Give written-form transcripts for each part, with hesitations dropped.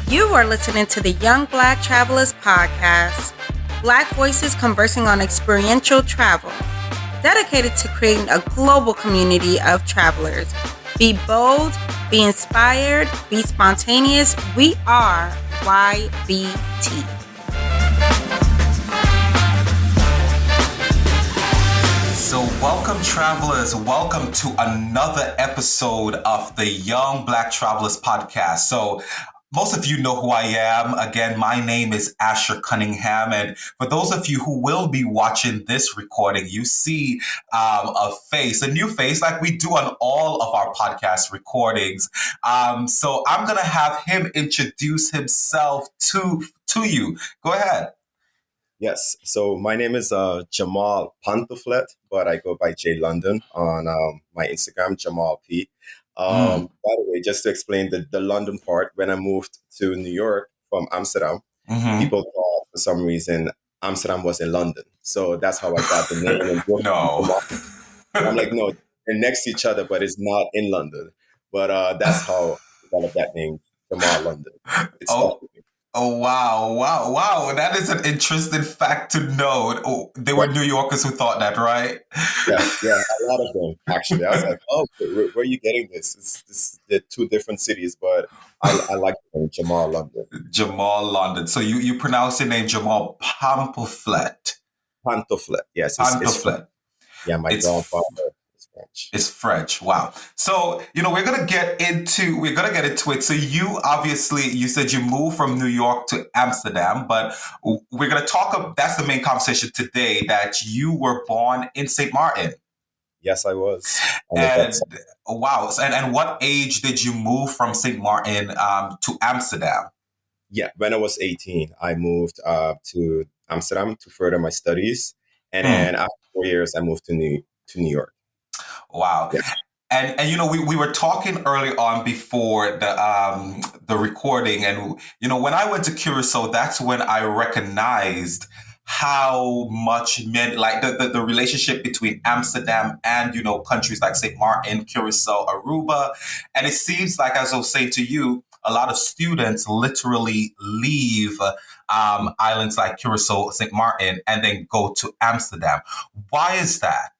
You are listening to the Young Black Travelers Podcast, Black voices conversing on experiential travel, dedicated to creating a global community of travelers. Be bold, be inspired, be spontaneous. We are YBT. So welcome travelers, welcome to another episode of the Young Black Travelers Podcast. So most of you know who I am. Again, my name is Asshur Cunningham. And for those of you who will be watching this recording, you see a new face like we do on all of our podcast recordings. So I'm going to have him introduce himself to you. Go ahead. Yes. So my name is Jamaal Pantuflet, but I go by J London on my Instagram, Jamaal P. By the way, just to explain the London part, when I moved to New York from Amsterdam, people thought for some reason Amsterdam was in London. So that's how I got the name. And No. I'm like, no, they're next to each other, but it's not in London. But that's how I developed that name, Jamaal London. It's Oh, wow. That is an interesting fact to know. Oh, there were New Yorkers who thought that, right? Yeah, a lot of them, actually. I was like, oh, where are you getting this? They're two different cities, but I like the name Jamaal London. Jamaal London. So you pronounce your name Jamaal Pantuflet. Pantuflet, yes. It's French. Yeah, my grandfather is French. It's French. Wow. So, we're gonna get into it. So you said you moved from New York to Amsterdam, but we're gonna that's the main conversation today, that you were born in St. Maarten. Yes, I was. And wow. And what age did you move from St. Maarten to Amsterdam? Yeah, when I was 18, I moved to Amsterdam to further my studies. And then after 4 years, I moved to New York. Wow. Yeah. And we were talking early on before the recording, and when I went to Curacao, that's when I recognized how much meant, like, the relationship between Amsterdam and countries like St. Maarten, Curacao, Aruba. And it seems like, as I was saying to you, a lot of students literally leave islands like Curacao, St. Maarten, and then go to Amsterdam. Why is that?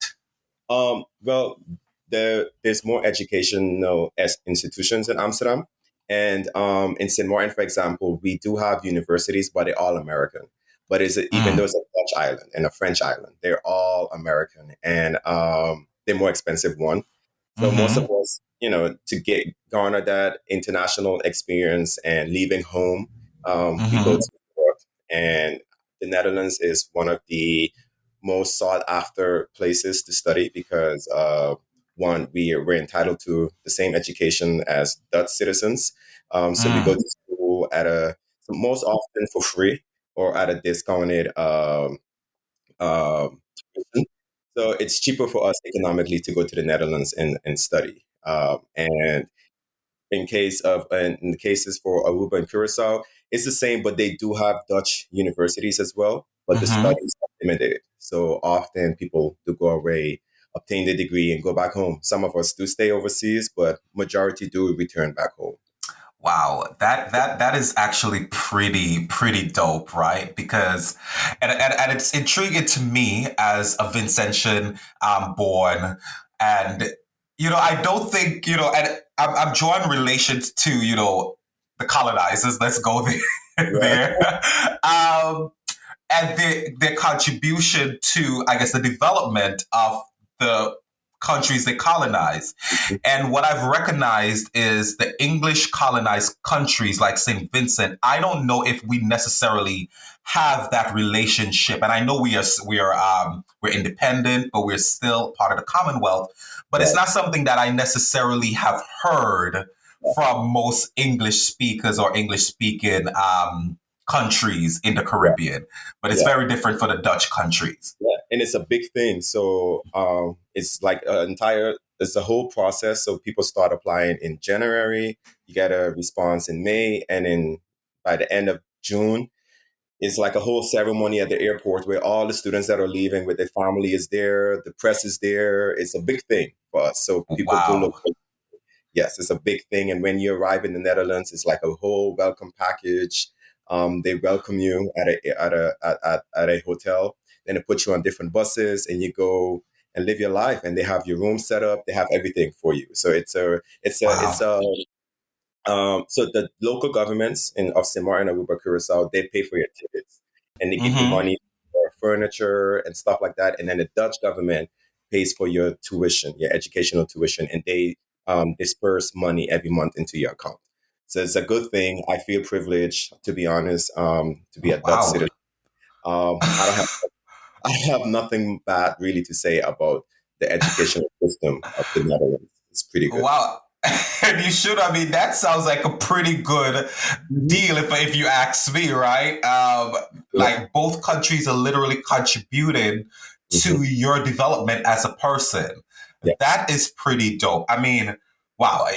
Well, there's more educational institutions in Amsterdam. And in St. Maarten, for example, we do have universities, but they're all American. But even though it's a Dutch island and a French island, they're all American, and they're more expensive one. So most of us, to garner that international experience and leaving home, we go to Europe, and the Netherlands is one of the most sought after places to study because one, we're entitled to the same education as Dutch citizens. So we go to school most often for free or at a discounted tuition. So it's cheaper for us economically to go to the Netherlands and study. And in the cases for Aruba and Curacao, it's the same, but they do have Dutch universities as well. But the studies are limited. So often people do go away, obtain the degree, and go back home. Some of us do stay overseas, but majority do return back home. Wow, that is actually pretty dope, right? Because and it's intriguing to me as a Vincentian born, and I don't think and I'm drawing relations to the colonizers. Let's go there. there. And their contribution to, I guess, the development of the countries they colonized. And what I've recognized is the English colonized countries like St. Vincent. I don't know if we necessarily have that relationship. And I know we're independent, but we're still part of the Commonwealth. But it's not something that I necessarily have heard from most English speakers or English speaking countries in the Caribbean, but it's very different for the Dutch countries. Yeah, and it's a big thing. So it's like it's a whole process. So people start applying in January, you get a response in May, and then by the end of June, it's like a whole ceremony at the airport where all the students that are leaving with their family is there, the press is there. It's a big thing for us. So people do look. Yes, it's a big thing. And when you arrive in the Netherlands, it's like a whole welcome package. They welcome you at a hotel. Then they put you on different buses, and you go and live your life. And they have your room set up. They have everything for you. So it's Wow. a so the local governments of St. Martin and Aruba, Curacao, they pay for your tickets and they give you Mm-hmm. money for furniture and stuff like that. And then the Dutch government pays for your tuition, your educational tuition, and they disperse money every month into your account. So it's a good thing. I feel privileged, to be honest, to be a Dutch Wow. citizen. I don't have I have nothing bad really to say about the educational system of the Netherlands. It's pretty good. Wow. And you should. I mean, that sounds like a pretty good Mhm. deal if you ask me, right? Yeah. Like both countries are literally contributing Mhm. to your development as a person. Yes. That is pretty dope. I mean, wow.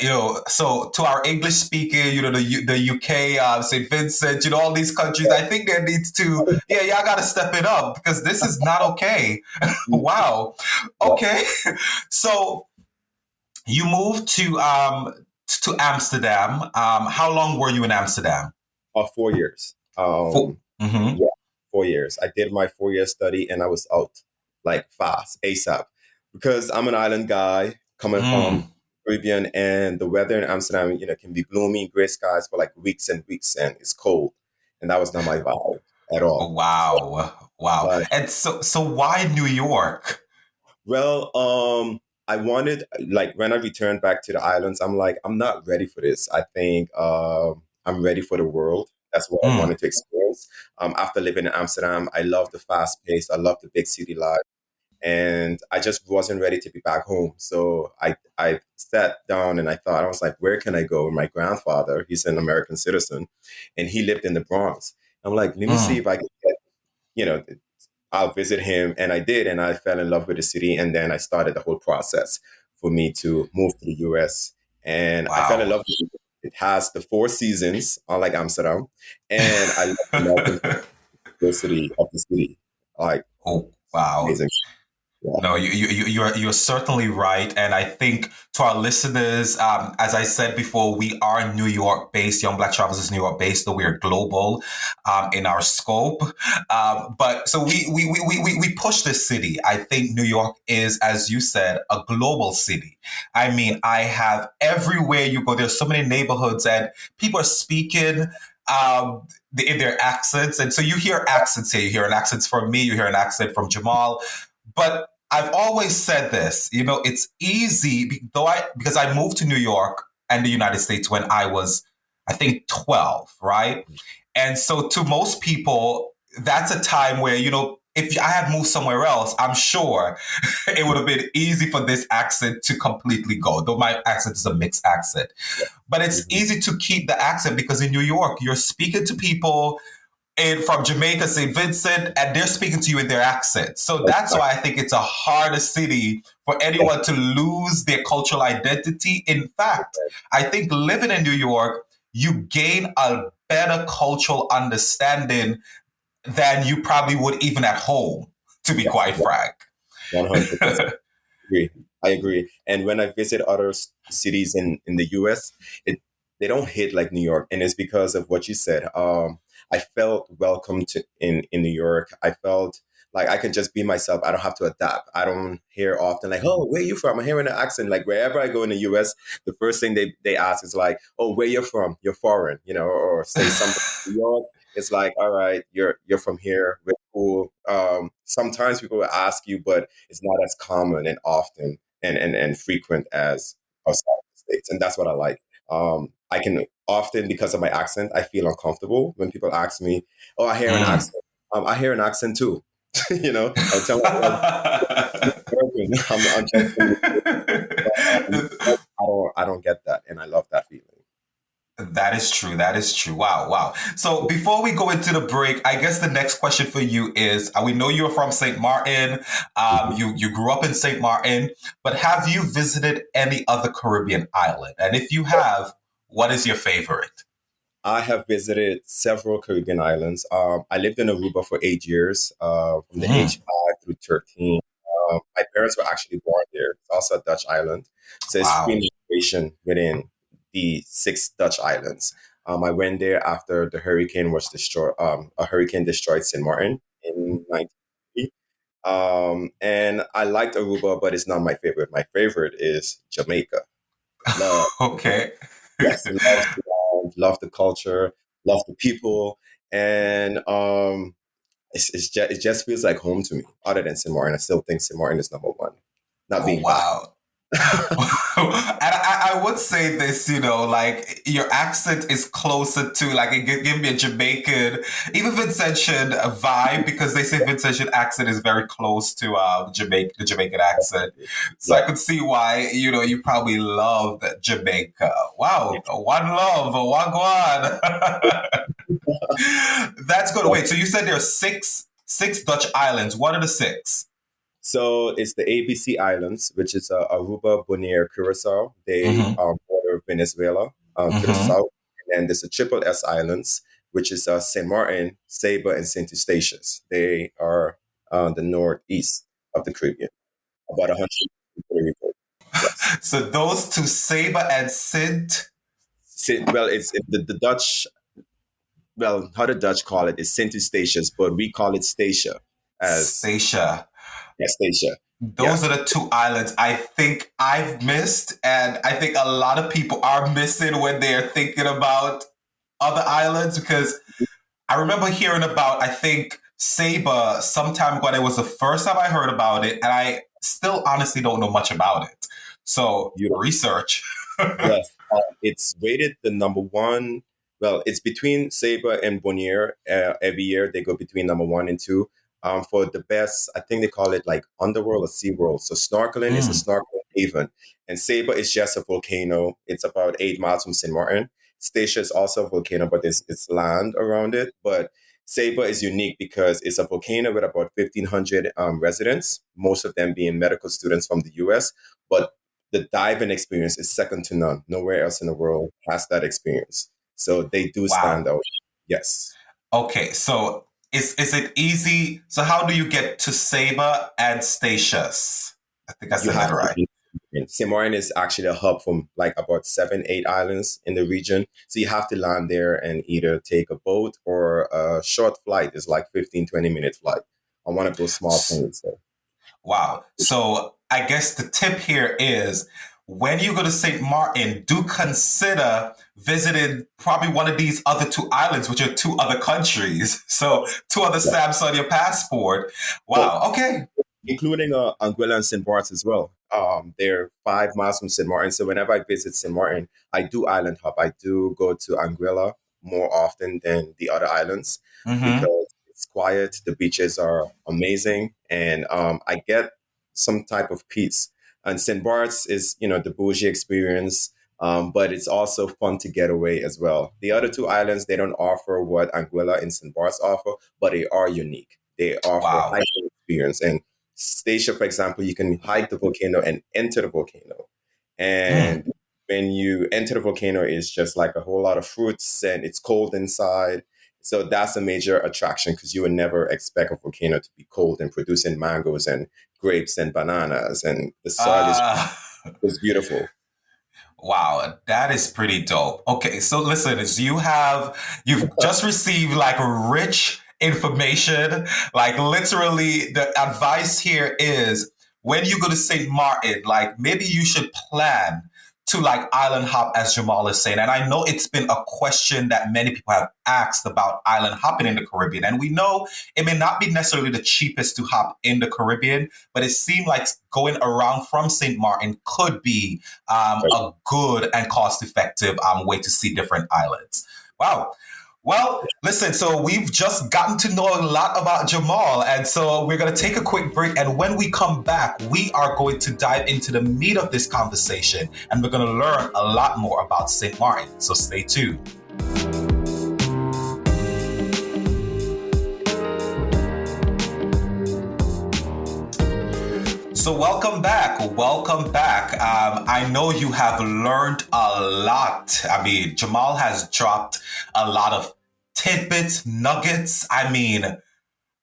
So to our English speaking, the UK, St. Vincent, all these countries, I think there needs to, yeah, y'all got to step it up because this is not okay. Wow. Yeah. Okay. So you moved to Amsterdam. How long were you in Amsterdam? 4 years. For, mm-hmm. Yeah, 4 years. I did my 4 year study and I was out like fast, ASAP, because I'm an island guy coming from Mm. Caribbean, and the weather in Amsterdam, can be gloomy, gray skies for like weeks and weeks, and it's cold, and that was not my vibe at all. Wow. Wow. But And so why New York? well, I wanted, like, when I returned back to the islands, I'm like, I'm not ready for this. I think I'm ready for the world. That's what I Mm, wanted to experience. After living in Amsterdam, I love the fast pace. I love the big city life, and I just wasn't ready to be back home. So I sat down and I thought, I was like, where can I go? My grandfather, he's an American citizen, and he lived in the Bronx. I'm like, let me see mm. if I can get, you know, I'll visit him. And I did. And I fell in love with the city. And then I started the whole process for me to move to the US. And I fell in Wow. love with it. It has the four seasons, unlike Amsterdam. And I love the melting diversity of the city. Like, Oh, it's wow. amazing. Yeah. No, you're certainly right, and I think to our listeners, as I said before, we are New York based. Young Black Travelers is New York based, so we are global in our scope. But so we push this city. I think New York is, as you said, a global city. I mean, I have everywhere you go. There's so many neighborhoods, and people are speaking. In their accents, and so you hear accents here. You hear an accent from me. You hear an accent from Jamaal. But I've always said this, it's easy because I moved to New York and the United States when I was, I think, 12, right? And so to most people, that's a time where, if I had moved somewhere else, I'm sure it would have been easy for this accent to completely go, though my accent is a mixed accent. But it's Mhm. easy to keep the accent because in New York, you're speaking to people and from Jamaica, St. Vincent, and they're speaking to you in their accent. So that's why I think it's a harder city for anyone to lose their cultural identity. In fact, I think living in New York, you gain a better cultural understanding than you probably would even at home, to be Yeah, quite frank. 100%. Agree. I agree. And when I visit other cities in the US, they don't hit like New York, and it's because of what you said. I felt welcome in New York. I felt like I can just be myself. I don't have to adapt. I don't hear often like, "Oh, where you from?" I'm hearing an accent. Like wherever I go in the US, the first thing they ask is like, "Oh, where you're from? You're foreign," or say something. New York, it's like, "All right, you're from here. We're cool." Sometimes people will ask you, but it's not as common and often and frequent as outside the states, and that's what I like. I can often, because of my accent, I feel uncomfortable when people ask me, "Oh, I hear an Mm. accent." I hear an accent too. I'll tell myself, American. I'm just from the I don't get that, and I love that feeling. That is true. That is true. Wow, wow. So before we go into the break, I guess the next question for you is: we know you're from St. Martin. Mhm. You grew up in St. Martin, but have you visited any other Caribbean island? And if you have, what is your favorite? I have visited several Caribbean islands. I lived in Aruba for 8 years, from the Mm, age 5 through 13. My parents were actually born there. It's also a Dutch island. So it's wow. extremely location within the six Dutch islands. I went there after the hurricane was destroyed. A hurricane destroyed St. Martin in 1980. And I liked Aruba, but it's not my favorite. My favorite is Jamaica. Love, Okay. yes, love the land, love the culture, love the people, and it just feels like home to me. Other than St. Martin, I still think St. Martin is number one. Not Oh, being biased. wow. And I would say this, like your accent is closer to like it give me a Jamaican, even Vincentian vibe because they say Vincentian accent is very close to the Jamaican accent. So I Yeah, could see why you probably loved Jamaica. Wow, one love, one guan. That's good. yeah. Wait, so you said there are six Dutch islands. What are the six? So it's the ABC Islands, which is Aruba, Bonaire, Curacao. They Mm-hmm. border Venezuela to the Mm-hmm. south. And then there's the Triple S Islands, which is St. Martin, Saba, and St. Eustatius. They are the northeast of the Caribbean, about 100 Puerto Rico. Yes. So those two, Sabre and Sint, Well, the Dutch, well, how the Dutch call it is St. Eustatius, but we call it Statia as, Stacia. yeah, Statia. Yeah. Those are the two islands I think I've missed, and I think a lot of people are missing when they're thinking about other islands because I remember hearing about, I think, Sabre sometime when it was the first time I heard about it, and I still honestly don't know much about it. So, research. Yes, it's rated the number one. Well, it's between Sabre and Bonnier. Every year they go between number one and two. For the best, I think they call it like Underworld or SeaWorld. So snorkeling is a Mm, snorkeling haven, and Sabre is just a volcano. It's about 8 miles from St. Martin. Statia is also a volcano, but it's land around it. But Sabre is unique because it's a volcano with about 1,500 residents, most of them being medical students from the U.S. But the diving experience is second to none. Nowhere else in the world has that experience. So they do stand wow. out. Yes. Okay, so is it easy? So how do you get to Sabre and Statius? I think I You said that have to right. be. St. Martin is actually a hub from like about 7, 8 islands in the region. So you have to land there and either take a boat or a short flight. It's like 15, 20 minute flight on one of those small planes. So Wow. So I guess the tip here is when you go to St. Martin, do consider visiting probably one of these other two islands, which are two other countries. So two other yeah. stamps on your passport. Well, Wow. Okay. including Anguilla and St. Bart's as well. They're 5 miles from St. Martin. So whenever I visit St. Martin, I do island hop. I do go to Anguilla more often than the other islands Mm-hmm. because it's quiet. The beaches are amazing, and I get some type of peace. And St. Bart's is, the bougie experience, but it's also fun to get away as well. The other two islands, they don't offer what Anguilla and St. Bart's offer, but they are unique. They offer Wow. hiking experience. And Statia, for example, you can hike the volcano and enter the volcano. Mm. And when you enter the volcano, it's just like a whole lot of fruits and it's cold inside. So that's a major attraction because you would never expect a volcano to be cold and producing mangoes and grapes and bananas. And the soil Uh, is beautiful. Wow, that is pretty dope. Okay, so listen, as you've just received like rich information. Like literally the advice here is when you go to St. Martin, like maybe you should plan to like island hop as Jamal is saying. And I know it's been a question that many people have asked about island hopping in the Caribbean. And we know it may not be necessarily the cheapest to hop in the Caribbean, but it seemed like going around from St. Martin could be a good and cost effective way to see different islands. Wow. Well, listen, so we've just gotten to know a lot about Jamal. And so we're going to take a quick break. And when we come back, we are going to dive into the meat of this conversation and we're going to learn a lot more about St. Martin. So stay tuned. So welcome back. Welcome back. I know you have learned a lot. I mean, Jamal has dropped a lot of tidbits, nuggets. I mean,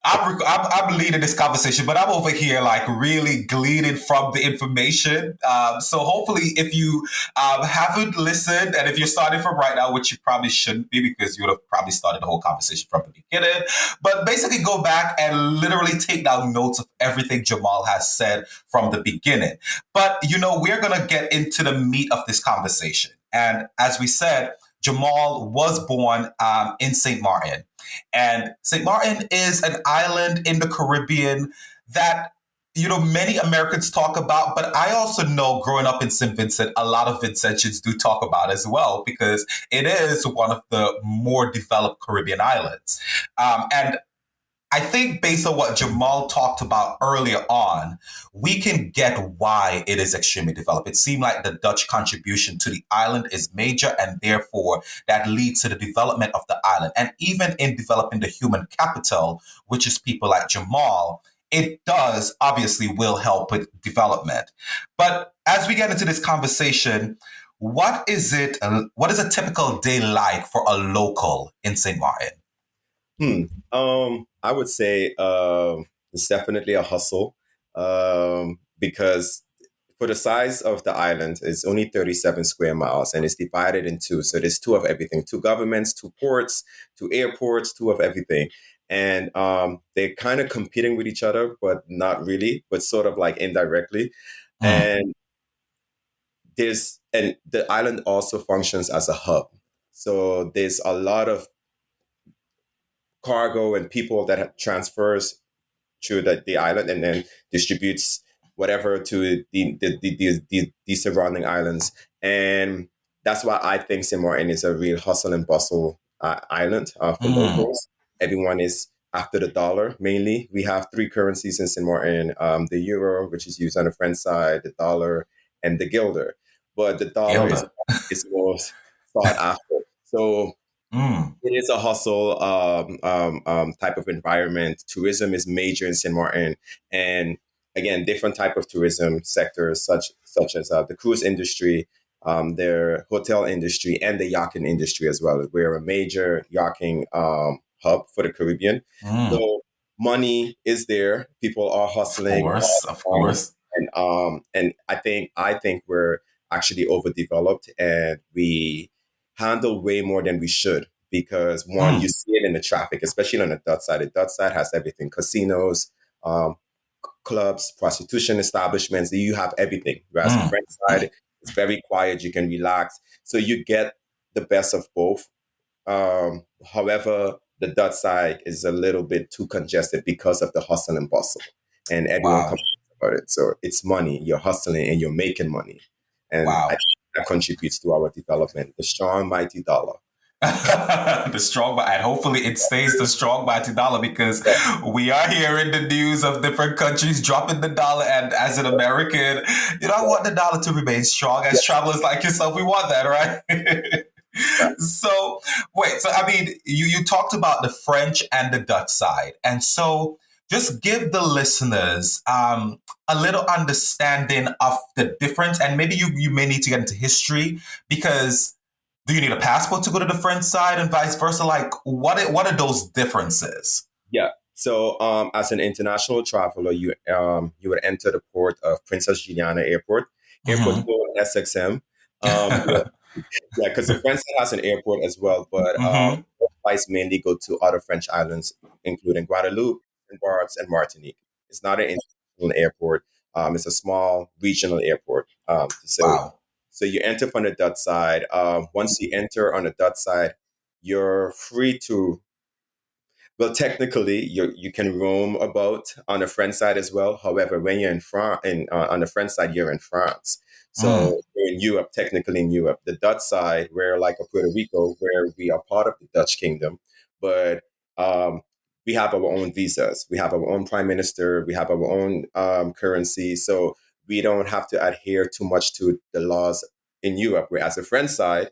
I'm leading this conversation, but I'm over here like really gleaning from the information. So hopefully, if you haven't listened, and if you're starting from right now, which you probably shouldn't be because you would have probably started the whole conversation from the beginning, but basically go back and literally take down notes of everything Jamal has said from the beginning. But we're gonna get into the meat of this conversation, and as we said, Jamal was born in St. Maarten. And St. Maarten is an island in the Caribbean that many Americans talk about, but I also know growing up in St. Vincent, a lot of Vincentians do talk about as well because it is one of the more developed Caribbean islands. And I think based on what Jamal talked about earlier on, we can get why it is extremely developed. It seemed like the Dutch contribution to the island is major, and therefore that leads to the development of the island. And even in developing the human capital, which is people like Jamal, it does obviously will help with development. But as we get into this conversation, what is a typical day like for a local in St. Martin? Hmm. I would say it's definitely a hustle because for the size of the island, it's only 37 square miles and it's divided in two. So there's two of everything: two governments, two ports, two airports, two of everything. And they're kind of competing with each other, but not really, but sort of like indirectly. Mm, And the island also functions as a hub. So there's a lot of cargo and people that transfers through the island and then distributes whatever to the surrounding islands. And that's why I think St. Martin is a real hustle and bustle island for mm, locals. Everyone is after the dollar mainly. We have three currencies in St. Martin: the euro, which is used on the French side, the dollar, and the guilder. But the dollar is Gilda. most sought after. So Mm, it is a hustle type of environment. Tourism is major in St. Martin, and again, different type of tourism sectors, such as the cruise industry, their hotel industry, and the yachting industry as well. We're a major yachting hub for the Caribbean, mm. so money is there. People are Of hustling all course, of the time, course. and I think we're actually overdeveloped and we handle way more than we should because one, you Mm, see it in the traffic, especially on the Dutch side. The Dutch side has everything: casinos, um, clubs, prostitution establishments. You have everything. Whereas the mm. French side is very quiet. You can relax, so you get the best of both. However, the Dutch side is a little bit too congested because of the hustle and bustle, and everyone Wow, complains about it. So it's money. You're hustling and you're making money, and I wow. think that contributes to our development. The strong, mighty dollar. The strong, and hopefully it stays the strong mighty dollar because we are hearing the news of different countries dropping the dollar. And as an American, I want the dollar to remain strong. As travelers like yourself, we want that, right? So, wait, so I mean, you talked about the French and the Dutch side. And so just give the listeners a little understanding of the difference. And maybe you may need to get into history because do you need a passport to go to the French side and vice versa? Like, what are those differences? Yeah. So, as an international traveler, you would enter the port of Princess Juliana Airport, airport Mm-hmm. code SXM. Yeah, yeah, because the French side has an airport as well, but Mm-hmm. flights mainly go to other French islands, including Guadeloupe, Embark, and Martinique. It's not an international airport. It's a small regional airport. Wow. So you enter from the Dutch side. Once you enter on the Dutch side, you're free to, well, technically, you can roam about on the French side as well. However, when you're in France, on the French side, you're in France. Mm. So you're in Europe, technically in Europe. The Dutch side, we're like a Puerto Rico, where we are part of the Dutch kingdom, but um, we have our own visas. We have our own prime minister. We have our own currency. So we don't have to adhere too much to the laws in Europe. Whereas the French side,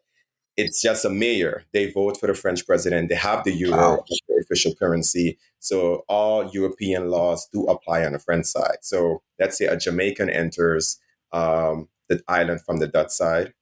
it's just a mayor. They vote for the French president. They have the euro Wow. as their official currency. So all European laws do apply on the French side. So let's say a Jamaican enters the island from the Dutch side.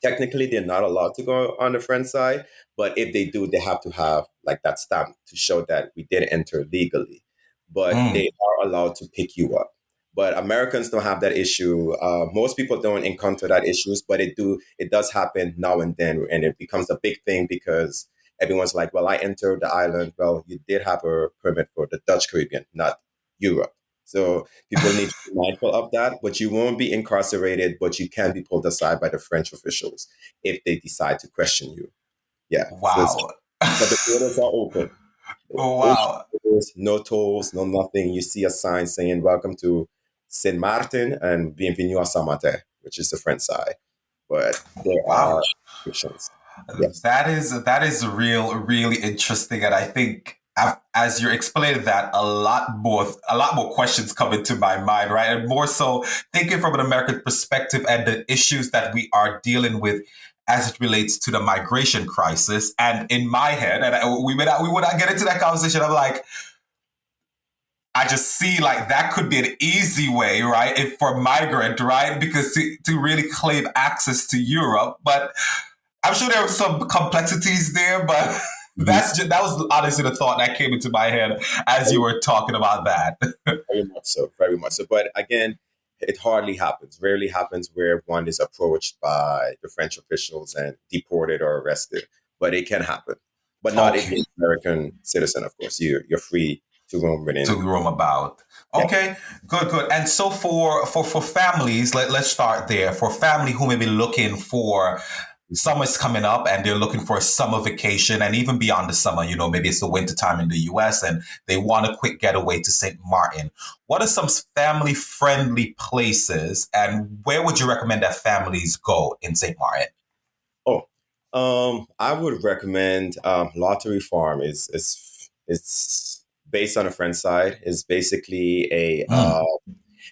Technically, they're not allowed to go on the French side, but if they do, they have to have like that stamp to show that we did enter legally. But Mm, they are allowed to pick you up. But Americans don't have that issue. Most people don't encounter that issues, but it do. It does happen now and then, and it becomes a big thing because everyone's like, "Well, I entered the island. Well, you did have a permit for the Dutch Caribbean, not Europe." So people need to be mindful of that, but you won't be incarcerated, but you can be pulled aside by the French officials if they decide to question you. Yeah. So, wow. but the borders are open. Oh, Ocean wow. borders, no tolls, no nothing. You see a sign saying "Welcome to St. Maarten" and "Bienvenue à Saint-Maarten," which is the French side. But there Wow. are restrictions. Yes. That is really interesting, and I think as you're explaining that, a lot more questions come into my mind, right? And more so thinking from an American perspective and the issues that we are dealing with as it relates to the migration crisis. And in my head, and we would not get into that conversation. I'm like, I just see like that could be an easy way, right? If for migrant, right? Because to really claim access to Europe, but I'm sure there were some complexities there, but Mhm. that was honestly the thought that came into my head as you Very, were talking about that. very much so. Very much so. But again, it hardly happens. Rarely happens where one is approached by the French officials and deported or arrested. But it can happen. But not if you're Okay, an American citizen, of course. You're free to roam to within. roam about. Yeah. Okay, good. And so for families, let's start there. For family who may be looking for summer's coming up and they're looking for a summer vacation and even beyond the summer, maybe it's the winter time in the US and they want a quick getaway to St. Martin. What are some family friendly places and where would you recommend that families go in St. Martin? Oh, I would recommend Lottery Farm. It's based on a French side. It's basically a Mm,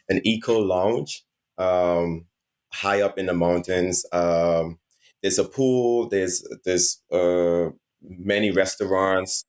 an eco lounge um, high up in the mountains. There's a pool. There's many restaurants.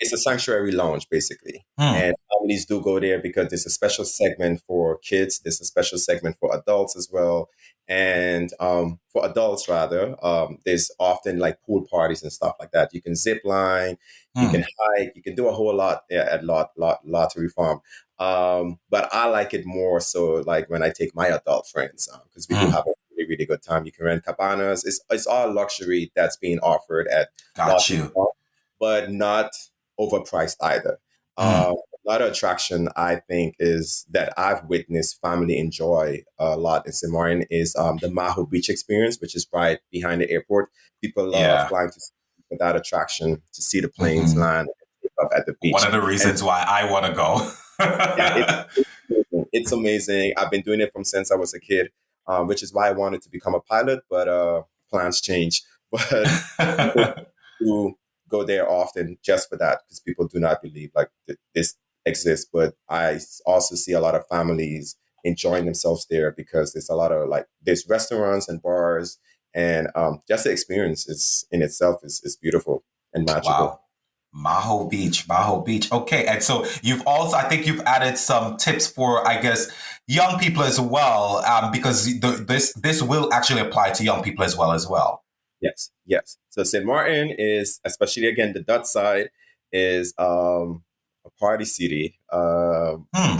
It's a sanctuary lounge basically, mm, and families do go there because there's a special segment for kids. There's a special segment for adults as well, and for adults rather, there's often like pool parties and stuff like that. You can zip line, you can mm. hike, you can do a whole lot there at Lottery Farm. But I like it more so like when I take my adult friends because we do Mm. have a really, really good time. You can rent cabanas. It's all luxury that's being offered at Got Lottery you. Farm, but not overpriced either. Mm. Another attraction I think is that I've witnessed family enjoy a lot in St. Martin is the Maho Beach experience, which is right behind the airport. People love Yeah. flying to that attraction to see the planes Hmm. land and take off at the One beach. of the And reasons why I want to yeah, go. it's amazing. It's amazing. I've been doing it from since I was a kid, which is why I wanted to become a pilot, but plans change. But people do go there often just for that because people do not believe like this exists. But also see a lot of families enjoying themselves there because there's a lot of like there's restaurants and bars and just the experience is in itself is beautiful and magical. Wow. Maho Beach, Maho Beach. Okay. And so you've also, I think you've added some tips for, I guess, young people as well, because this will actually apply to young people as well. Yes, yes. So St. Martin is, especially again, the Dutch side is a party city. Hmm.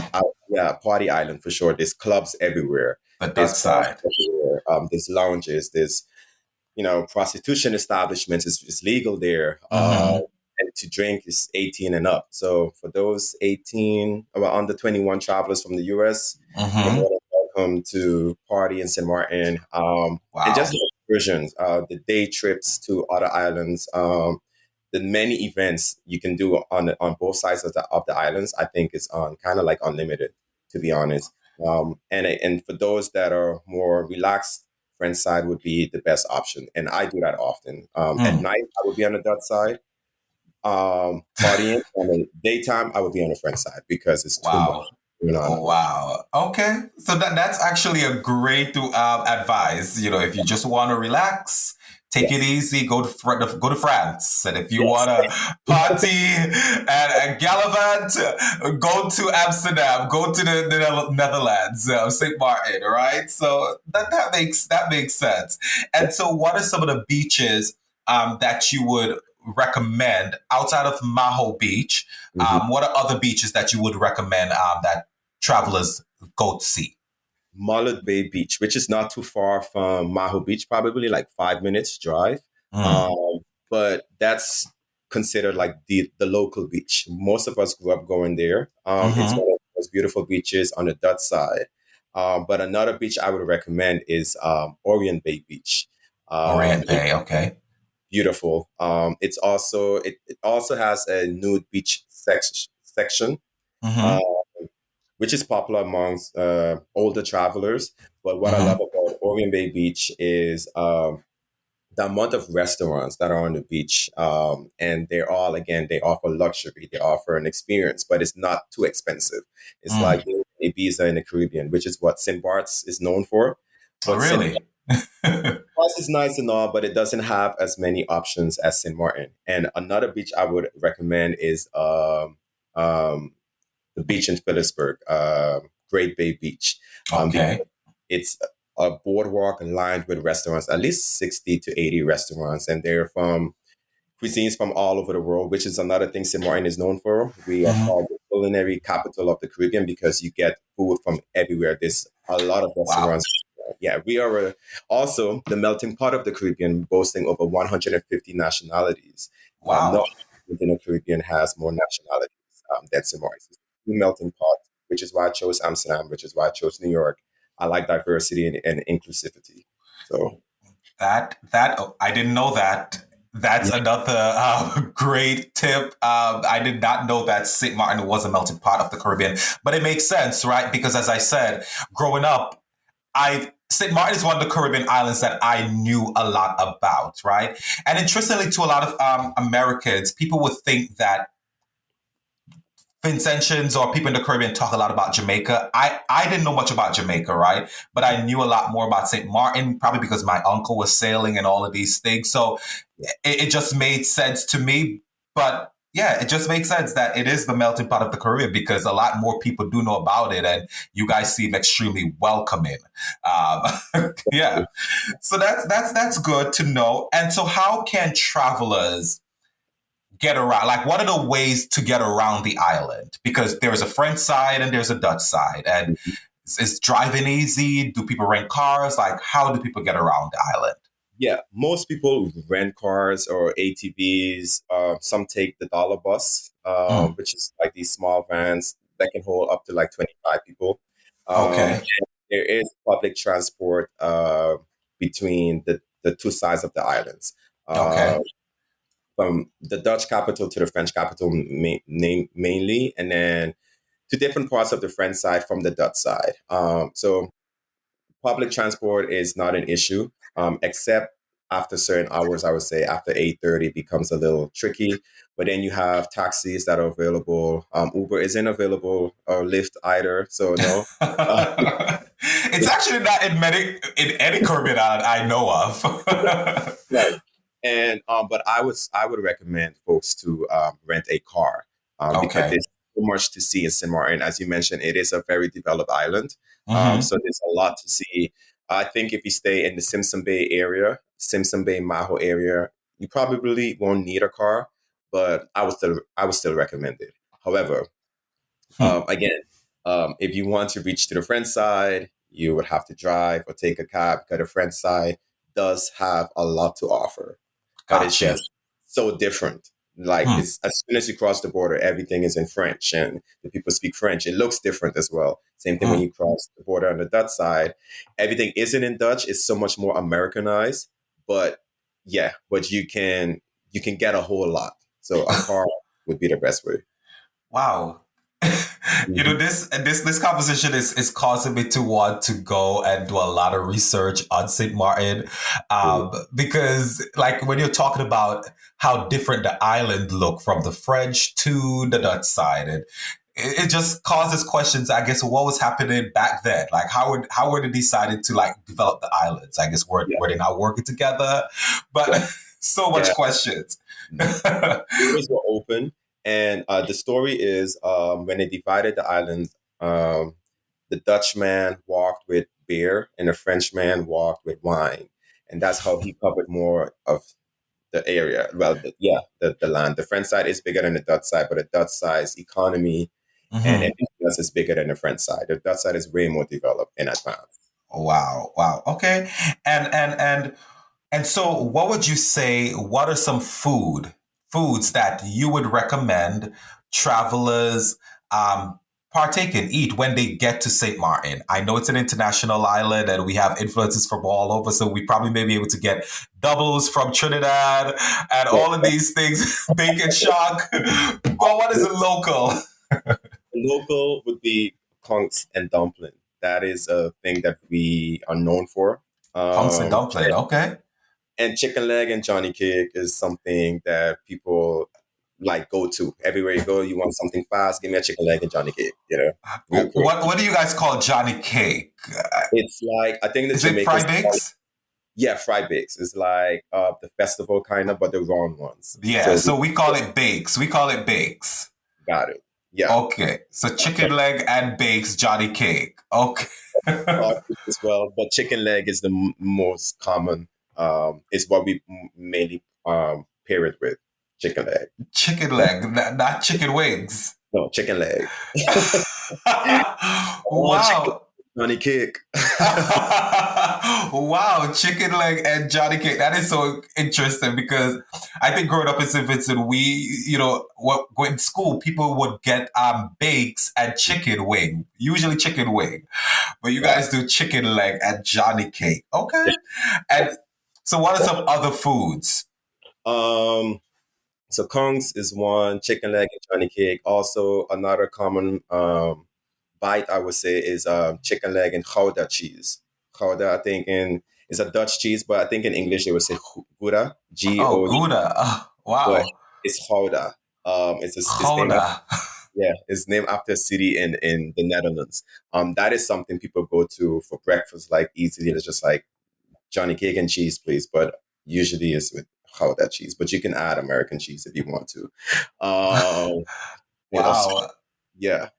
Yeah, party island for sure. There's clubs everywhere. The There's Dutch bars side. everywhere. There's lounges. There's prostitution establishments is legal there. Mm-hmm. And to drink is 18 and up. So for those 18 or under 21 travelers from the US, you're Mm-hmm. more than welcome to party in St. Martin. And just Wow. the excursions, the day trips to other islands, the many events you can do on both sides of the islands, I think is on kind of like unlimited, to be honest. And for those that are more relaxed, French side would be the best option, and I do that often. At Hmm. night, I would be on the Dutch side, partying. On the daytime, I would be on the French side because it's too much Wow. going on. Oh, wow. Okay. So that's actually a great to advice. If you just want to relax, take it easy, go to France. And if you Yes. want to party and gallivant, go to Amsterdam, go to the Netherlands, St. Maarten, right? So that makes sense. And so what are some of the beaches that you would recommend outside of Maho Beach? Mhm. What are other beaches that you would recommend that travelers go to see? Mullet Bay Beach, which is not too far from Maho Beach, probably like 5 minutes drive. Mm. Um, but that's considered like the local beach. Most of us grew up going there. It's Mm-hmm. one of the most beautiful beaches on the Dutch side. But another beach I would recommend is Orient Bay Beach. Orient It's Bay, okay. beautiful. It also has a nude beach section. Uh, Mm-hmm. which is popular amongst older travelers. But what I love Mm-hmm. about Orient Bay Beach is the amount of restaurants that are on the beach. And they're all, again, they offer luxury, they offer an experience, but it's not too expensive. It's Mm. like Ibiza in the Caribbean, which is what St. Bart's is known for. Oh, But St. really? Bart's is nice and all, but it doesn't have as many options as St. Martin. And another beach I would recommend is um, the beach in Phillipsburg, Great Bay Beach, because Okay. it's a boardwalk lined with restaurants, at least 60 to 80 restaurants, and they're from cuisines from all over the world, which is another thing St. Martin is known for. We are Mm-hmm. called the culinary capital of the Caribbean because you get food from everywhere. There's a lot of Wow. restaurants. Yeah, we are also the melting pot of the Caribbean, boasting over 150 nationalities. No Wow. island in the Caribbean has more nationalities than St. Martin. It's a melting pot, which is why I chose Amsterdam, which is why I chose New York. I like diversity and inclusivity. So, That I didn't know that. That's yeah. another great tip. I did not know that St. Martin was a melting pot of the Caribbean, but it makes sense, right? Because as I said, growing up, I St. Martin is one of the Caribbean islands that I knew a lot about, right? And interestingly, to a lot of Americans, people would think that Vincentians or people in the Caribbean talk a lot about Jamaica. I didn't know much about Jamaica, right? But I knew a lot more about St. Martin, probably because my uncle was sailing and all of these things. So it just made sense to me. But yeah, it just makes sense that it is the melting pot of the Caribbean because a lot more people do know about it, and you guys seem extremely welcoming. Yeah, so that's good to know. And so, how can travelers get around? Like, what are the ways to get around the island? Because there's a French side and there's a Dutch side. And is driving easy? Do people rent cars? Like, how do people get around the island? Yeah, most people rent cars or ATVs. Some take the dollar bus, Mm, which is like these small vans that can hold up to like 25 people. okay. And there is public transport between the two sides of the islands. Uh, Okay. from the Dutch capital to the French capital mainly, and then to different parts of the French side from the Dutch side. So public transport is not an issue, except after certain hours. I would say after 8:30 becomes a little tricky. But then you have taxis that are available. Uber isn't available or Lyft either. So no. Uh, It's actually not in any Caribbean island I know of. right. And but I would recommend folks to rent a car because Okay. there's so much to see in St. Martin. As you mentioned, it is a very developed island, Hmm. so there's a lot to see. I think if you stay in the Simpson Bay area, Simpson Bay Maho area, you probably won't need a car, but I would still recommend it. However, Hmm. again, if you want to reach to the French side, you would have to drive or take a cab because the French side does have a lot to offer, but it's Got you. just so different. Like Hmm. it's as soon as you cross the border, everything is in French, and the people speak French. It looks different as well. Same thing when Hmm. you cross the border on the Dutch side, everything isn't in Dutch. It's so much more Americanized, but yeah, but you can get a whole lot. So a car would be the best way. Wow. You know, Mhm. this conversation is causing me to want to go and do a lot of research on St. Martin, because like when you're talking about how different the island look from the French to the Dutch side, and it just causes questions. I guess what was happening back then? Like how were they decided to like develop the islands? I guess Yeah, were they not working together? But yeah, so much yeah. questions. Borders were open, and the story is when they divided the islands, the Dutchman walked with beer, and the Frenchman walked with wine, and that's how he covered more of the area. Well, the land. The French side is bigger than the Dutch side, but the Dutch side's economy and Mhm. everything else is bigger than the French side. The Dutch side is way more developed and advanced. Wow, wow. Okay. And so what would you say, what are some foods that you would recommend travelers partake in, eat when they get to St. Martin? I know it's an international island and we have influences from all over, so we probably may be able to get doubles from Trinidad and So all of these things, bacon shock. But what is a local? local would be conchs and dumpling. That is a thing that we are known for. Hunks and Um, dumpling, okay. and chicken leg and Johnny cake is something that people like go to everywhere you go. You want something fast? Give me a chicken leg and Johnny cake. Real quick. What do you guys call Johnny cake? It's like I think the Is it fried Jamaicans call it, bakes? yeah, fried bakes. It's like the festival kind of, but the round ones. Yeah, So we so we call it bakes. We call it bakes. got it. Yeah. Okay, so So, chicken leg and bakes, Johnny cake. Okay. as well, but chicken leg is the most common. Is what we mainly pair it with. Chicken leg. Chicken leg, not chicken wings. No, chicken leg. Oh, chicken Wow. Johnny cake. Wow, chicken leg and Johnny cake. That is so interesting because I think growing up in St. Vincent, we, going to school, people would get bakes and chicken wing, usually chicken wing, but you Right. guys do chicken leg and Johnny cake. Okay. And so, what are some other foods? Um, so kongs is one, chicken leg and Johnny cake. Also, another common bite I would say is chicken leg and gouda cheese. Gouda, I think in is a Dutch cheese, but I think in English they would say Gouda, Oh, Gouda, Gouda. Oh, but wow. it's Gouda. It's named after, Gouda. yeah, it's named after a city in the Netherlands. That is something people go to for breakfast, like easily. It's just like Johnny cake and cheese, please. But usually it's with Gouda cheese. But you can add American cheese if you want to. What else? Wow. Yeah.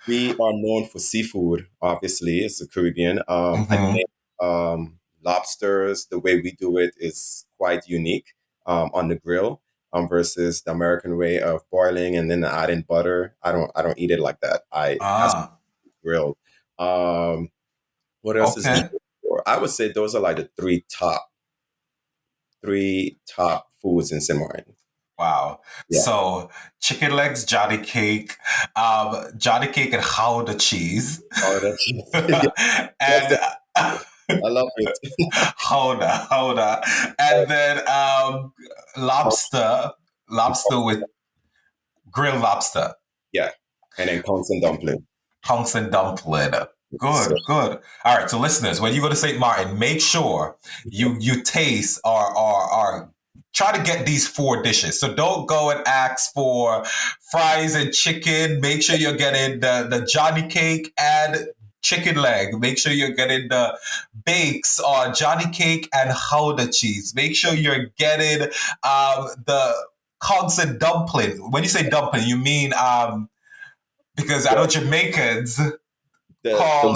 We are known for seafood, obviously. It's the Caribbean. I Mhm. think lobsters, the way we do it is quite unique on the grill versus the American way of boiling and then adding butter. I don't eat it like that. I has to Ah, be grilled. Um, what else is okay. known for? I would say those are like the three top foods in St. Martin. Wow. Yeah. So chicken legs, Johnny cake and Gouda cheese. Oh, that's And I love it. Gouda. And then lobster, lobster with grilled lobster. Yeah. And then constant dumpling. Hunks and dumpling. So Good, good. All right, so listeners, when you go to St. Martin, make sure you taste or try to get these four dishes. So don't go and ask for fries and chicken. Make sure you're getting the Johnny cake and chicken leg. Make sure you're getting the bakes or Johnny cake and Gouda cheese. Make sure you're getting the constant dumpling. When you say dumpling, you mean because I know the Jamaicans the the, call.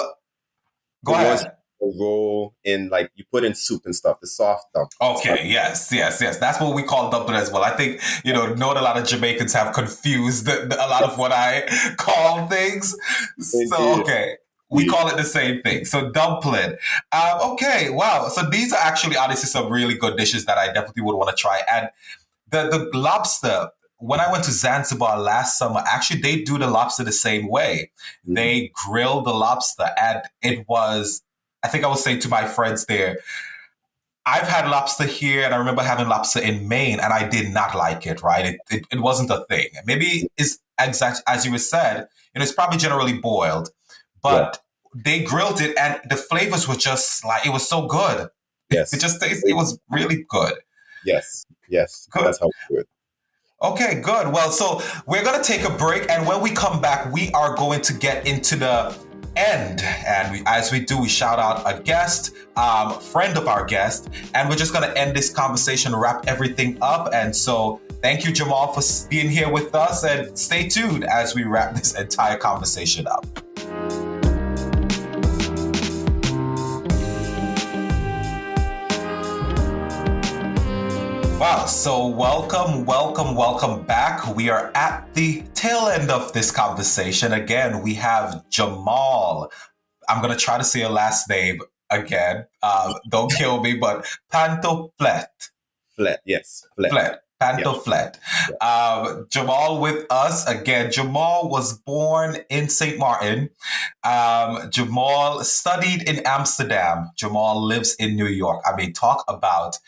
Go the ones ahead. that roll in like you put in soup and stuff, the soft dumplings. Okay, yes. That's what we call dumpling as well. I think, not a lot of Jamaicans have confused a lot of what I call things. So, Indeed, okay, we indeed. call it the same thing. So, dumpling. Okay, wow. So, these are actually honestly some really good dishes that I definitely would want to try. And the lobster, when I went to Zanzibar last summer, actually they do the lobster the same way. Mhm. They grill the lobster, and it was. I think I was saying to my friends there, I've had lobster here, and I remember having lobster in Maine, and I did not like it. Right, it wasn't a thing. Maybe it's exact as you were said. It's probably generally boiled, Yeah. but they grilled it, and the flavors were just like it was so good. It Yes. just tastes. It was really good. Yes. Yes. Good. That's how we do it. Okay, good. Well, so we're going to take a break. And when we come back, we are going to get into the end. And as we do, we shout out a guest, friend of our guest. And we're just going to end this conversation, wrap everything up. And so thank you, Jamaal, for being here with us. And stay tuned as we wrap this entire conversation up. Wow, so welcome back. We are at the tail end of this conversation. Again, we have Jamaal. I'm going to try to say your last name again. Don't kill me, but Pantoflet. Flet, yes. Flet. Pantoflet. Jamaal with us. Again, Jamaal was born in St.Maarten. Jamaal studied in Amsterdam. Jamaal lives in New York. I mean, talk about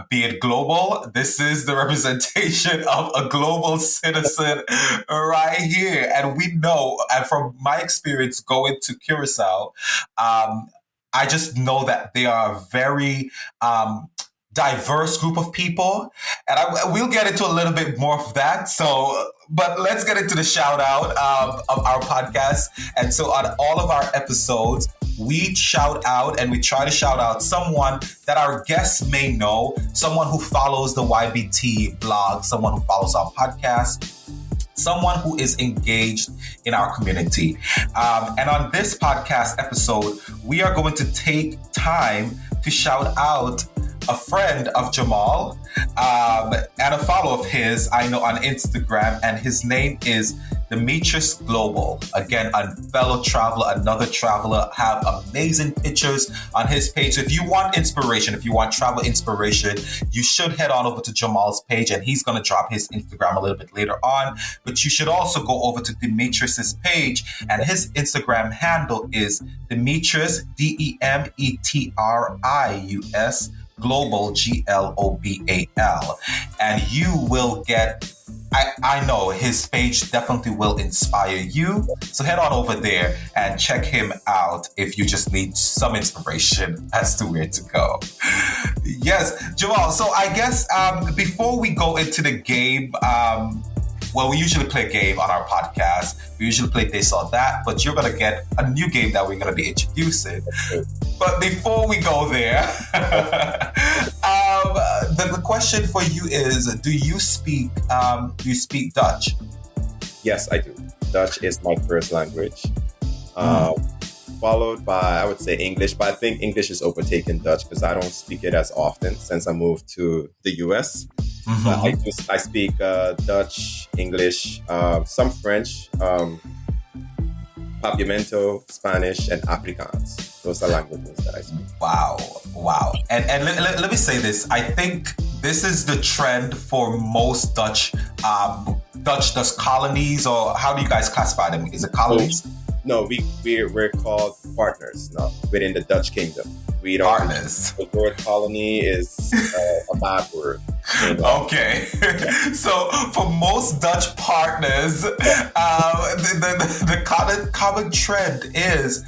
be it global, this is the representation of a global citizen right here. And we know, and from my experience going to Curacao, I just know that they are a very diverse group of people. And we'll get into a little bit more of that. So, but let's get into the shout out of our podcast. And so on all of our episodes, we shout out and we try to shout out someone that our guests may know, someone who follows the YBT blog, someone who follows our podcast, someone who is engaged in our community. And on this podcast episode, we are going to take time to shout out a friend of Jamaal and a follower of his, I know, on Instagram, and his name is Demetrius Global. Again, a fellow traveler, another traveler, have amazing pictures on his page. So if you want inspiration, if you want travel inspiration, you should head on over to Jamaal's page, and he's going to drop his Instagram a little bit later on. But you should also go over to Demetrius's page, and his Instagram handle is Demetrius, Demetrius Global, Global. And you will get, I know his page definitely will inspire you. So head on over there and check him out if you just need some inspiration as to where to go. Yes, Jamaal. So I guess before we go into the game, well, we usually play a game on our podcast. We usually play this or that, but you're going to get a new game that we're going to be introducing. But before we go there, the question for you is: do you speak Dutch? Yes, I do. Dutch is my first language, followed by, I would say, English. But I think English is overtaking Dutch because I don't speak it as often since I moved to the US. I speak Dutch, English, some French, Papiamento, Spanish, and Afrikaans. Those are languages that I speak. Wow. And let me say this. I think this is the trend for most Dutch colonies, or how do you guys classify them? Is it colonies? No, we're called partners now within the Dutch kingdom. We don't. Partners. The word colony is a bad word. Okay. So for most Dutch partners, the common trend is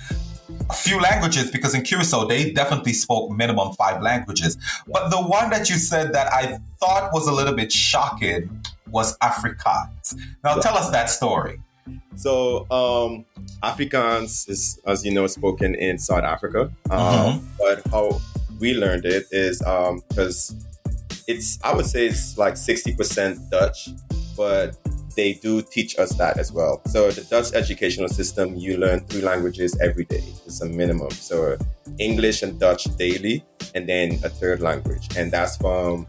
a few languages, because in Curacao, they definitely spoke minimum 5 languages. But the one that you said that I thought was a little bit shocking was Afrikaans. Now tell us that story. So Afrikaans is, as you know, spoken in South Africa. But how we learned it is because I would say it's like 60% Dutch, but they do teach us that as well. So the Dutch educational system, you learn 3 languages every day. It's a minimum. So English and Dutch daily, and then a 3rd language. And that's from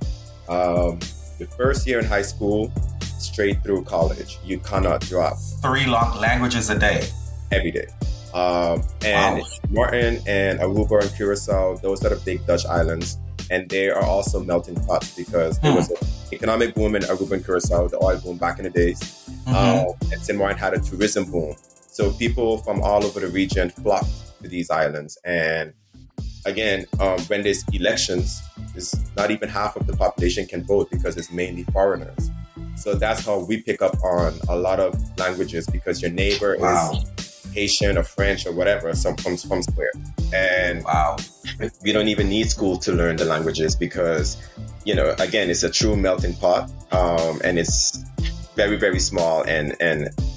the first year in high school straight through college. You cannot drop 3 languages a day. Every day. And Martin and Aruba and Curacao, those are the big Dutch islands. And they are also melting pots because there was an economic boom in Aruba and Curacao, the oil boom back in the days. And St.Maarten had a tourism boom. So people from all over the region flocked to these islands. And again, when there's elections, it's not even half of the population can vote because it's mainly foreigners. So that's how we pick up on a lot of languages, because your neighbor is Haitian or French or whatever, some from somewhere. And We don't even need school to learn the languages because, again, it's a true melting pot, and it's very, very small and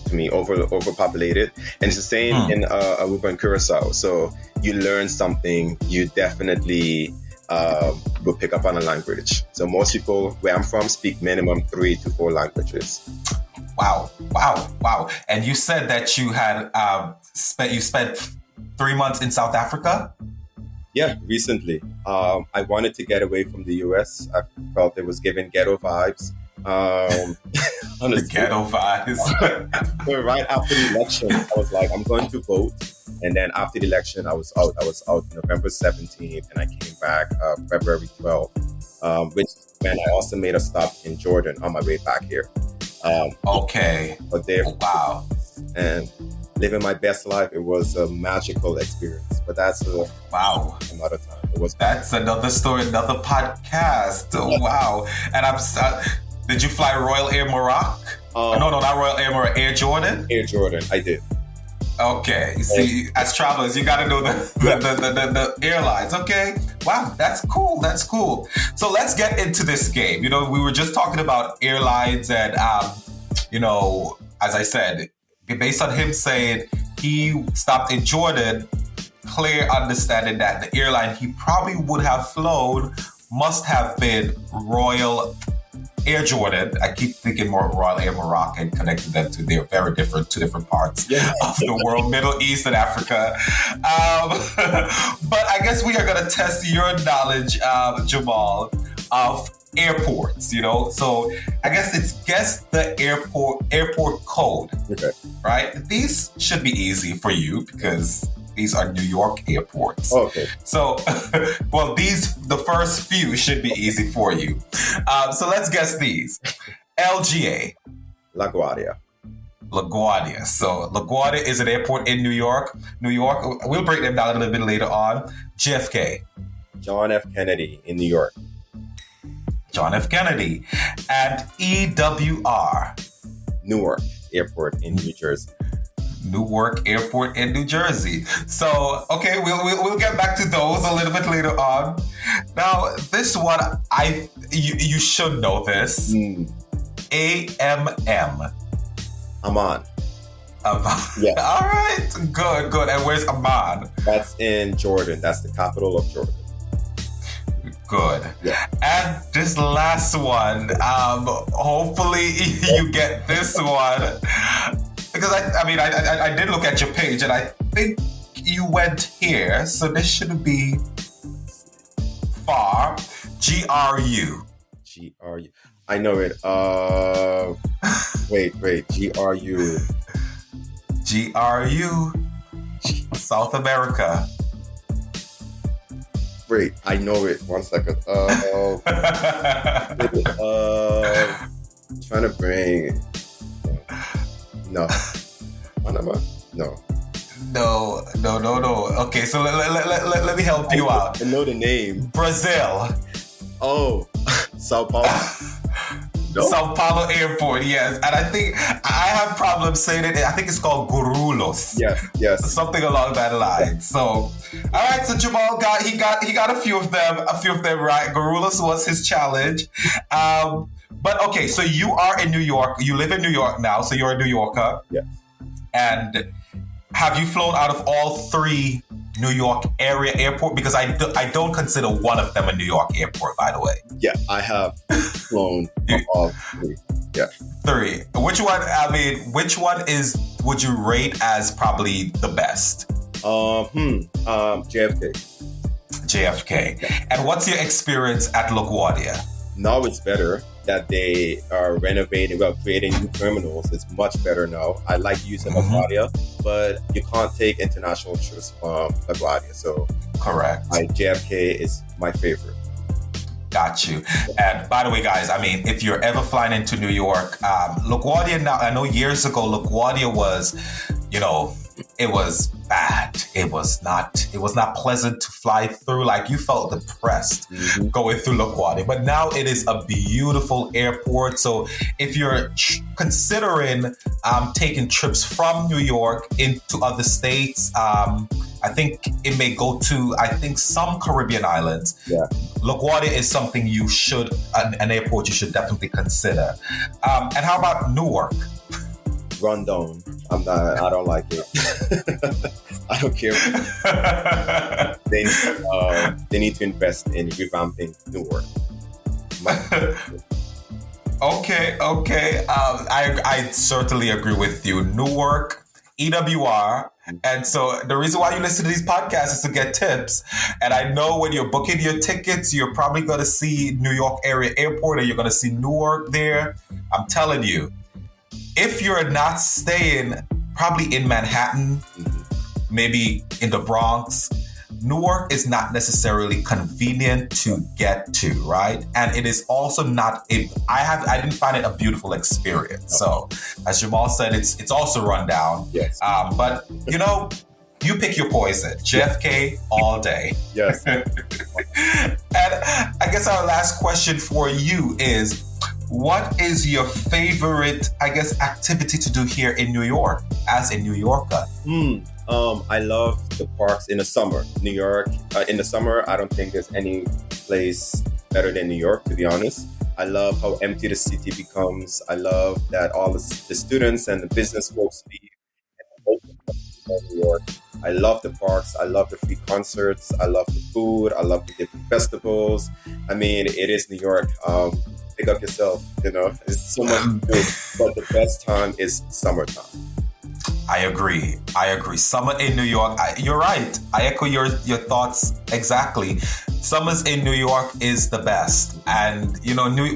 to me overpopulated. And it's the same in Aruba and Curacao. So you learn something, you definitely will pick up on a language. So most people where I'm from speak minimum 3 to 4 languages. Wow. And you said that you had spent 3 months in South Africa? Yeah, recently. I wanted to get away from the US. I felt it was giving ghetto vibes. The ghetto vibes. So right after the election, I was like, I'm going to vote. And then after the election, I was out. I was out November 17th, and I came back February 12th, which meant I also made a stop in Jordan on my way back here. Okay. But there, wow. And living my best life, it was a magical experience. But that's another time. That's another story, another podcast. Wow. And did you fly Royal Air Morocco? No, not Royal Air Morocco. Air Jordan? Air Jordan, I did. Okay. You see, as travelers, you got to know the airlines. Okay. Wow. That's cool. So let's get into this game. We were just talking about airlines and, as I said, based on him saying he stopped in Jordan, clear understanding that the airline he probably would have flown must have been Royal Air Jordan. I keep thinking more Royal Air Morocco and connecting them to their very different, two different parts of the world, Middle East and Africa. But I guess we are going to test your knowledge, Jamaal, of airports, So I guess it's guess the airport code, right? These should be easy for you because these are New York airports. Okay. So, the first few should be easy for you. So let's guess these. LGA. LaGuardia. LaGuardia. So LaGuardia is an airport in New York. We'll break them down a little bit later on. JFK. John F. Kennedy in New York. John F. Kennedy. And EWR. Newark Airport in New Jersey. Newark Airport in New Jersey. So, okay, we'll get back to those a little bit later on. Now, this one, you should know this. AMM. Amman. Yeah. All right. Good. And where's Amman? That's in Jordan. That's the capital of Jordan. Good. Yeah. And this last one, hopefully you get this one. Because I did look at your page and I think you went here, so this shouldn't be far. GRU. GRU. I know it. Wait. GRU. GRU. South America. Wait, I know it. 1 second. Trying to bring. No. Panama? No. Okay, so let me help you out. I know the name. Brazil. Oh, Sao Paulo. No? Sao Paulo Airport, yes. And I think I have problems saying it. I think it's called Guarulhos. Yes. Something along that line. So, all right. So Jamaal got a few of them right. Guarulhos was his challenge. But okay, so you are in New York. You live in New York now, so you're a New Yorker. Yeah. And have you flown out of all 3 New York area airport? Because I don't consider one of them a New York airport, by the way. Yeah, I have flown all 3. Yeah. 3. Which one would you rate as probably the best? JFK. Yeah. And what's your experience at LaGuardia? Now it's better that they are renovating, creating new terminals. It's much better now. I like using LaGuardia, but you can't take international trips from LaGuardia. So, correct. JFK is my favorite. Got you. And by the way, guys, if you're ever flying into New York, LaGuardia now, I know years ago, LaGuardia was, it was bad. It was not pleasant to fly through. Like you felt depressed going through LaGuardia. But now it is a beautiful airport. So if you're considering taking trips from New York into other states, I I think it may go to, I think, some Caribbean islands. Yeah. LaGuardia is something you should, an airport you should definitely consider. And how about Newark? Rundown. I don't like it. I don't care. They need to invest in revamping Newark. Okay. I certainly agree with you. Newark, EWR. And so the reason why you listen to these podcasts is to get tips. And I know when you're booking your tickets, you're probably going to see New York area airport, or you're going to see Newark there. I'm telling you, if you're not staying probably in Manhattan, maybe in the Bronx, Newark is not necessarily convenient to get to, right? And it is also not I didn't find it a beautiful experience. So as Jamaal said, it's also run down. Yes. But you pick your poison. JFK all day. Yes. And I guess our last question for you is, what is your favorite, I guess, activity to do here in New York as a New Yorker? I love the parks in the summer. New York, in the summer, I don't think there's any place better than New York, to be honest. I love how empty the city becomes. I love that all the students and the business folks leave and open up in New York. I love the parks. I love the free concerts. I love the food. I love the different festivals. I mean, it is New York. Pick up yourself, It's so much to do. But the best time is summertime. I agree. Summer in New York, you're right. I echo your thoughts exactly. Summers in New York is the best. And,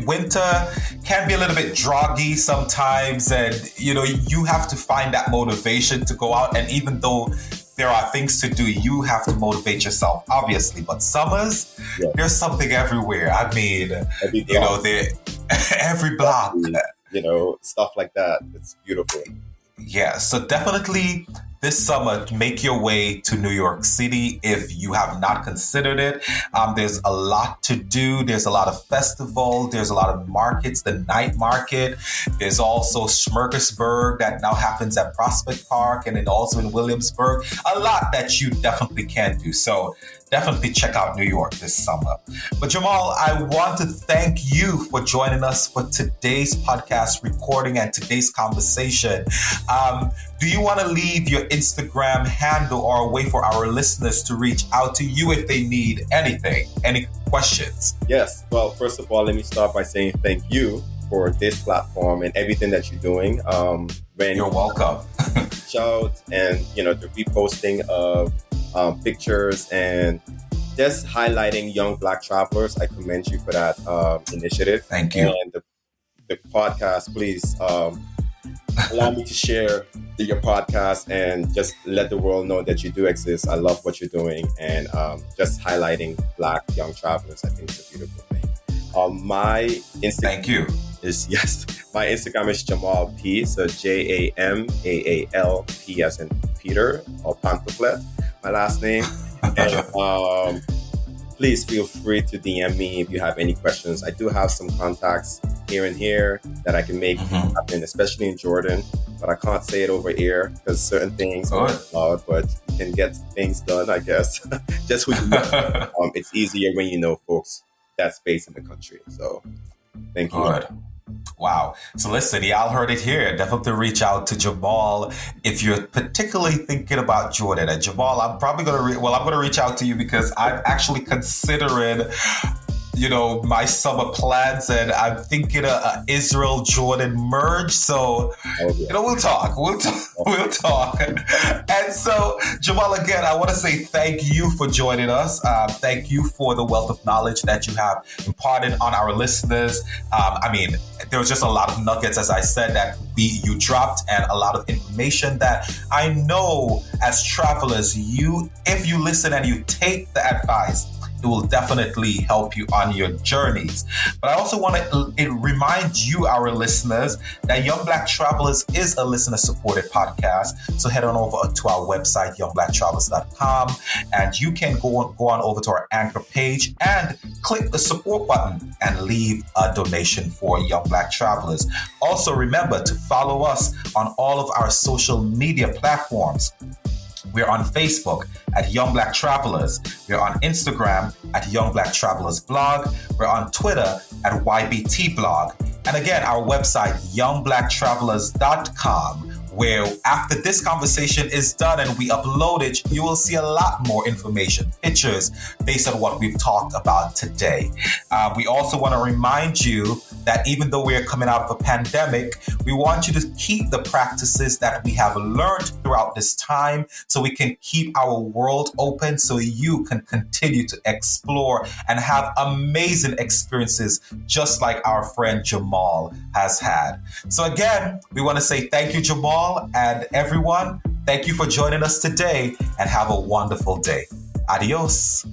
winter can be a little bit droggy sometimes. And, you have to find that motivation to go out. And even though there are things to do, you have to motivate yourself, obviously. But summers, there's something everywhere. I mean, every block. Stuff like that. It's beautiful. Yeah, so definitely this summer, make your way to New York City if you have not considered it. There's a lot to do. There's a lot of festival. There's a lot of markets, the night market. There's also Smorgasburg that now happens at Prospect Park, and then also in Williamsburg. A lot that you definitely can do. So definitely check out New York this summer. But Jamaal, I want to thank you for joining us for today's podcast recording and today's conversation. Do you want to leave your Instagram handle or a way for our listeners to reach out to you if they need anything, any questions? Yes. Well, first of all, let me start by saying thank you for this platform and everything that you're doing. You're welcome. Reach out and, the reposting of pictures and just highlighting young Black travelers. I commend you for that initiative. Thank you. And the podcast, please allow me to share your podcast and just let the world know that you do exist. I love what you're doing, and just highlighting Black young travelers, I think it's a beautiful thing. My Instagram Thank you. My Instagram is Jamaal P. So JAMAAL P as in Peter, or Pantoflet, my last name. And please feel free to DM me if you have any questions. I do have some contacts here and here that I can make happen, especially in Jordan. But I can't say it over here because certain things are loud, but you can get things done, I guess. Just who you know. It's easier when you know folks that's based in the country. So thank you. Good. Wow. So listen, y'all heard it here. Definitely reach out to Jamaal if you're particularly thinking about Jordan. And Jamaal, I'm probably going to, I'm going to reach out to you because I'm actually considering, my summer plans, and I'm thinking a Israel-Jordan merge. So, we'll talk. We'll talk. And so, Jamaal, again, I want to say thank you for joining us. Thank you for the wealth of knowledge that you have imparted on our listeners. There was just a lot of nuggets, as I said, that you dropped, and a lot of information that I know as travelers, if you listen and you take the advice, it will definitely help you on your journeys. But I also want to remind you, our listeners, that Young Black Travelers is a listener-supported podcast. So head on over to our website, youngblacktravelers.com, and you can go on over to our Anchor page and click the support button and leave a donation for Young Black Travelers. Also, remember to follow us on all of our social media platforms. We're on Facebook at Young Black Travelers. We're on Instagram at Young Black Travelers Blog. We're on Twitter at YBT Blog. And again, our website, youngblacktravelers.com, where after this conversation is done and we upload it, you will see a lot more information, pictures based on what we've talked about today. We also want to remind you that even though we're coming out of a pandemic, we want you to keep the practices that we have learned throughout this time so we can keep our world open so you can continue to explore and have amazing experiences just like our friend Jamaal has had. So again, we want to say thank you, Jamaal, and everyone, thank you for joining us today and have a wonderful day. Adios.